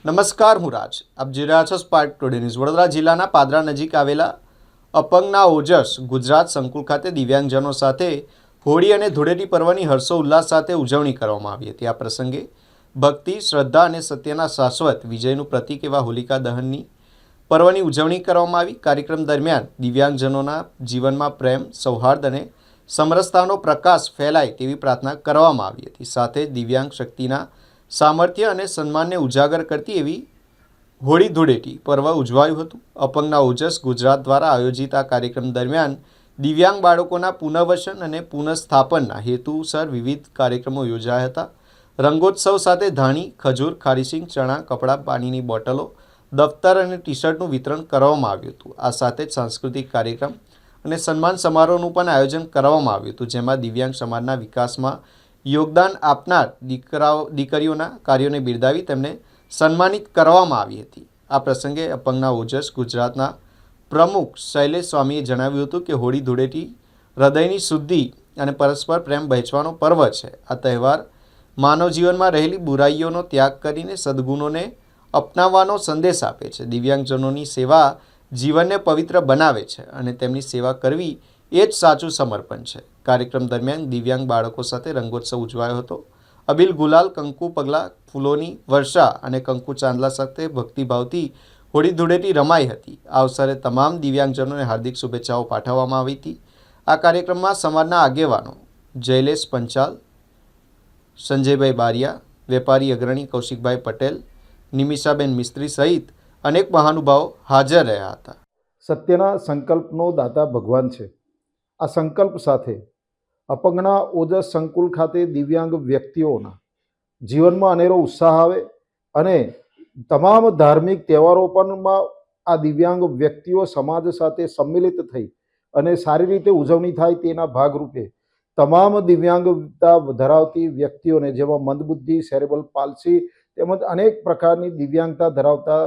નમસ્કાર, હું રાજ. આપ જોઈ રહ્યા છો સ્પાર્ક ટુડે ન્યૂઝ. વડોદરા જિલ્લાના પાદરા નજીક આવેલા અપંગના ઓજસ ગુજરાત સંકુલ ખાતે દિવ્યાંગજનો સાથે હોળી અને ધૂળેટી પર્વની હર્ષોલ્લાસ સાથે ઉજવણી કરવામાં આવી હતી. આ પ્રસંગે ભક્તિ, શ્રદ્ધા અને સત્યના શાશ્વત વિજયનું પ્રતીક એવા હોલિકા દહનની પર્વની ઉજવણી કરવામાં આવી. કાર્યક્રમ દરમિયાન દિવ્યાંગજનોના જીવનમાં પ્રેમ, સૌહાર્દ અને સમરસતાનો પ્રકાશ ફેલાય તેવી પ્રાર્થના કરવામાં આવી હતી. સાથે દિવ્યાંગ શક્તિના સામર્થ્ય અને સન્માનને ઉજાગર કરતી એવી હોળી ધૂળેટી પર્વ ઉજવાયું હતું. અપંગના ઓજસ ગુજરાત દ્વારા આયોજિત આ કાર્યક્રમ દરમિયાન દિવ્યાંગ બાળકોના પુનર્વસન અને પુનઃસ્થાપનના હેતુસર વિવિધ કાર્યક્રમો યોજાયા હતા. રંગોત્સવ સાથે ધાણી, ખજૂર, ખારીસિંગ, ચણા, કપડાં, પાણીની બોટલો, દફતર અને ટી શર્ટનું વિતરણ કરવામાં આવ્યું હતું. આ સાથે જ સાંસ્કૃતિક કાર્યક્રમ અને સન્માન સમારોહનું પણ આયોજન કરવામાં આવ્યું હતું, જેમાં દિવ્યાંગ સમાજના વિકાસમાં યોગદાન આપનાર દીકરીઓના કાર્યોને બિરદાવી તેમને સન્માનિત કરવામાં આવી હતી. આ પ્રસંગે અપંગના ઓજસ ગુજરાતના પ્રમુખ શૈલેષ સ્વામીએ જણાવ્યું હતું કે હોળી ધૂળેટી હૃદયની શુદ્ધિ અને પરસ્પર પ્રેમ વહેંચવાનો પર્વ છે. આ તહેવાર માનવ જીવનમાં રહેલી બુરાઈઓનો ત્યાગ કરીને સદ્ગુણોને અપનાવવાનો સંદેશ આપે છે. દિવ્યાંગજનોની સેવા જીવનને પવિત્ર બનાવે છે અને તેમની સેવા કરવી એ જ સાચું સમર્પણ છે. કાર્યક્રમ દરમિયાન દિવ્યાંગ બાળકો સાથે રંગોત્સવ ઉજવાયો હતો. અબીલ, ગુલાલ, કંકુ પગલાં, ફૂલોની વર્ષા અને કંકુ ચાંદલા સાથે ભક્તિભાવથી હોળી ધૂળેટી રમાઈ હતી. આ અવસરે તમામ દિવ્યાંગજનોને હાર્દિક શુભેચ્છાઓ પાઠવવામાં આવી હતી. આ કાર્યક્રમમાં સમાજના આગેવાનો જયલેશ પંચાલ, સંજયભાઈ બારિયા, વેપારી અગ્રણી કૌશિકભાઈ પટેલ, નિમિષાબેન મિસ્ત્રી સહિત અનેક મહાનુભાવો હાજર રહ્યા હતા. સત્યના સંકલ્પનો દાતા ભગવાન છે. આ સંકલ્પ સાથે અપંગના ઓજસ સંકુલ ખાતે દિવ્યાંગ વ્યક્તિઓના જીવનમાં અનેરો ઉત્સાહ આવે અને તમામ ધાર્મિક તહેવારો પણમાં આ દિવ્યાંગ વ્યક્તિઓ સમાજ સાથે સંમિલિત થઈ અને સારી રીતે ઉજવણી થાય તેના ભાગરૂપે તમામ દિવ્યાંગતા ધરાવતી વ્યક્તિઓને, જેમાં મંદબુદ્ધિ, સેરેબ્રલ પાલ્સી તેમજ અનેક પ્રકારની દિવ્યાંગતા ધરાવતા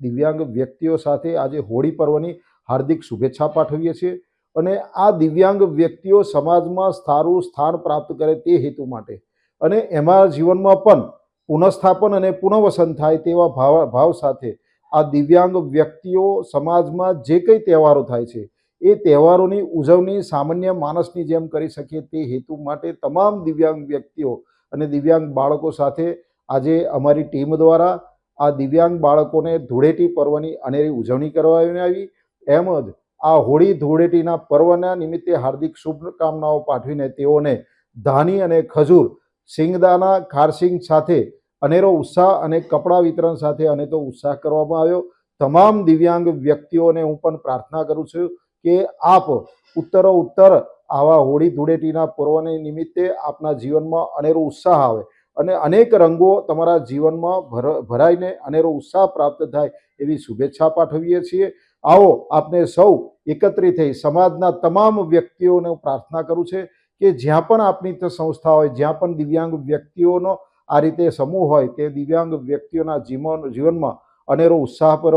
દિવ્યાંગ વ્યક્તિઓ સાથે આજે હોળી પર્વની હાર્દિક શુભેચ્છા પાઠવીએ છીએ અને આ દિવ્યાંગ વ્યક્તિઓ સમાજમાં સારું સ્થાન પ્રાપ્ત કરે તે હેતુ માટે અને એમાં જીવનમાં પણ પુનઃસ્થાપન અને પુનઃવસન થાય તેવા ભાવ સાથે આ દિવ્યાંગ વ્યક્તિઓ સમાજમાં જે કંઈ તહેવારો થાય છે એ તહેવારોની ઉજવણી સામાન્ય માણસની જેમ કરી શકે તે હેતુ માટે તમામ દિવ્યાંગ વ્યક્તિઓ અને દિવ્યાંગ બાળકો સાથે આજે અમારી ટીમ દ્વારા આ દિવ્યાંગ બાળકોને ધૂળેટી પર્વની અનેરી ઉજવણી કરવામાં આવી. એમ જ આ હોળી ધૂળેટીના પર્વના નિમિત્તે હાર્દિક શુભકામનાઓ પાઠવીને તેઓને ધાની અને ખજૂર, શિંગદાણા, ખારસિંગ સાથે અનેરો ઉત્સાહ અને કપડાં વિતરણ સાથે અનેરો ઉત્સાહ કરવામાં આવ્યો. તમામ દિવ્યાંગ વ્યક્તિઓને હું પણ પ્રાર્થના કરું છું કે આપ ઉત્તરોત્તર આવા હોળી ધૂળેટીના પર્વને નિમિત્તે આપના જીવનમાં અનેરો ઉત્સાહ આવે અને અનેક રંગો તમારા જીવનમાં ભરાઈને અનેરો ઉત્સાહ પ્રાપ્ત થાય એવી શુભેચ્છા પાઠવીએ છીએ. આવો આપને સૌ એકત્રિત થઈ સમાજના તમામ વ્યક્તિઓને પ્રાર્થના કરું છે કે જ્યાં પણ આપની સંસ્થા હોય, જ્યાં પણ દિવ્યાંગ વ્યક્તિઓનો આ રીતે સમૂહ હોય તે દિવ્યાંગ વ્યક્તિઓના જીવનમાં અનેરો ઉત્સાહ પર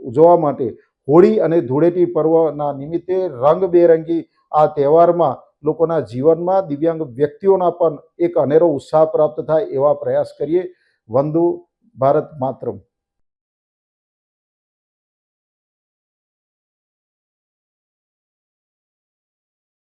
ઉજવવા માટે હોળી અને ધૂળેટી પર્વના નિમિત્તે રંગબેરંગી આ તહેવારમાં લોકોના જીવનમાં દિવ્યાંગ વ્યક્તિઓના પણ એક અનેરો ઉત્સાહ પ્રાપ્ત થાય એવા પ્રયાસ કરીએ. વંદુ ભારત માતરમ.